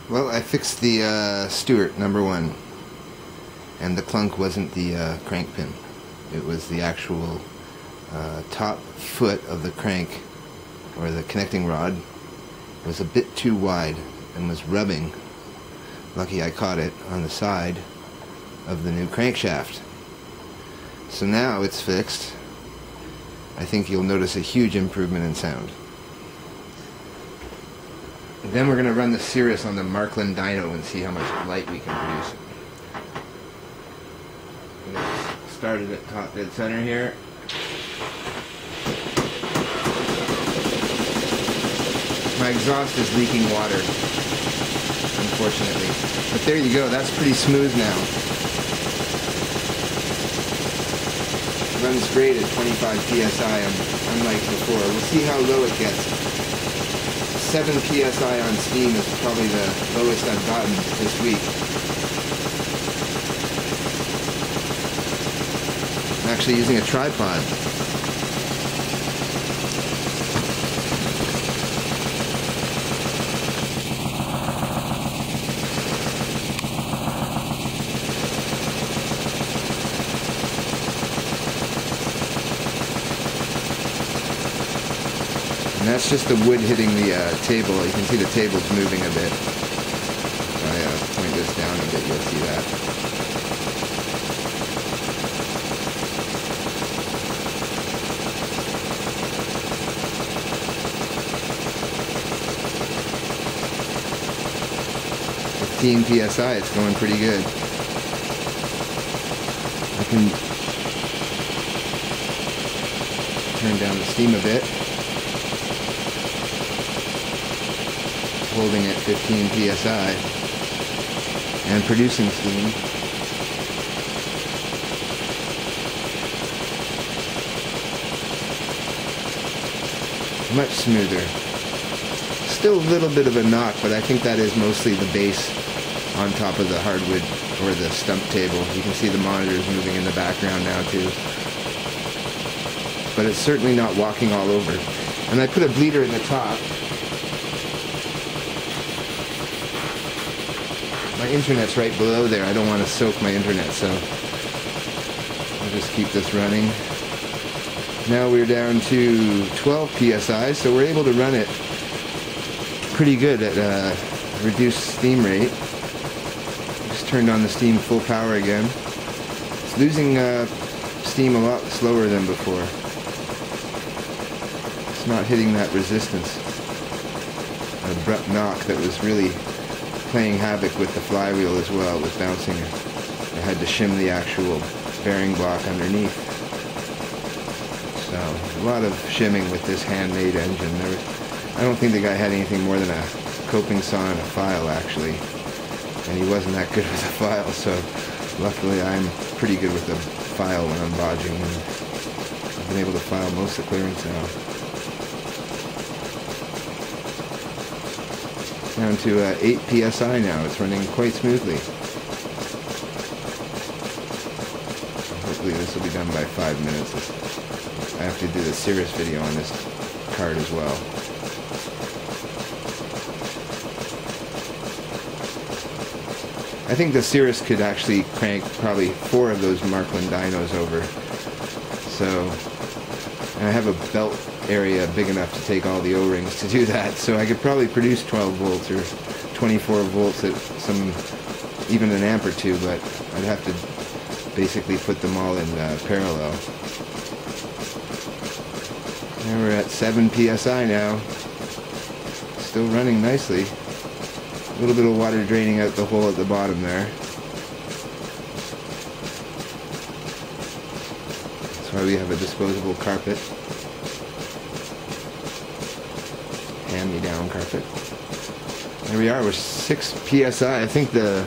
Well, I fixed the Stuart No1, and the clunk wasn't the crank pin. It was the actual top foot of the crank, or the connecting rod, was a bit too wide and was rubbing. Lucky I caught it on the side of the new crankshaft. So now it's fixed. I think you'll notice a huge improvement in sound. Then we're going to run the Cirrus on the Markland dyno and see how much light we can produce. Start it at top dead center here. My exhaust is leaking water, unfortunately. But there you go, that's pretty smooth now. Runs great at 25 psi, unlike before. We'll see how low it gets. 7 psi on Steam is probably the lowest I've gotten this week. I'm actually using a tripod. And that's just the wood hitting the table. You can see the table's moving a bit. If I point this down a bit, you'll see that. psi, it's going pretty good. I can turn down the steam a bit. Holding at 15 psi and producing steam. Much smoother. Still a little bit of a knock, but I think that is mostly the bass on top of the hardwood or the stump table. You can see the monitors moving in the background now too. But it's certainly not walking all over. And I put a bleeder in the top. My internet's right below there. I don't want to soak my internet, so I'll just keep this running. Now we're down to 12 psi, so we're able to run it pretty good at a reduced steam rate. Just turned on the steam full power again. It's losing steam a lot slower than before. It's not hitting that resistance. An abrupt knock that was really playing havoc with the flywheel as well. It was bouncing. I had to shim the actual bearing block underneath. So a lot of shimming with this handmade engine. I don't think the guy had anything more than a coping saw and a file actually, and he wasn't that good with a file, so luckily I'm pretty good with the file when I'm bodging, and I've been able to file most of the clearance now. Down to 8 psi now. It's running quite smoothly. Hopefully this will be done by 5 minutes. I have to do the Cirrus video on this card as well. I think the Cirrus could actually crank probably 4 of those Markland dynos over. So, and I have a belt area big enough to take all the O-rings to do that, so I could probably produce 12 volts or 24 volts at some, even an amp or two, but I'd have to basically put them all in parallel. Now we're at 7 psi now. Still running nicely. A little bit of water draining out the hole at the bottom there. That's why we have a disposable carpet. Hand-me-down carpet. There we are, we're 6 psi. I think the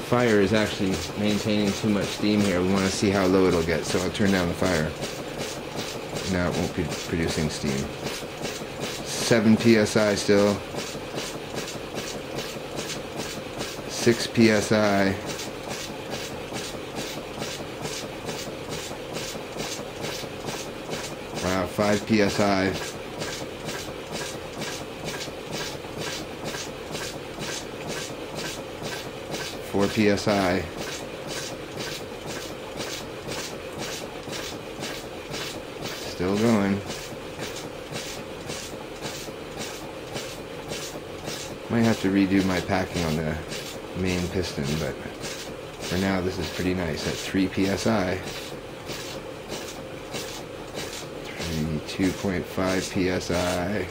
fire is actually maintaining too much steam here. We want to see how low it'll get, so I'll turn down the fire. Now it won't be producing steam. 7 psi still. 6 psi. Wow, 5 psi. 4 psi. Still going. Might have to redo my packing on the main piston, but for now this is pretty nice at 3 psi. 2.5 psi.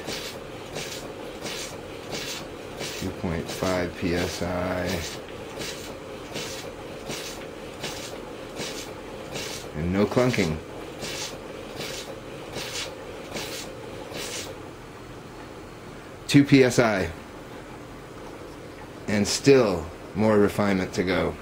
2.5 psi. And no clunking. 2 psi. And still more refinement to go.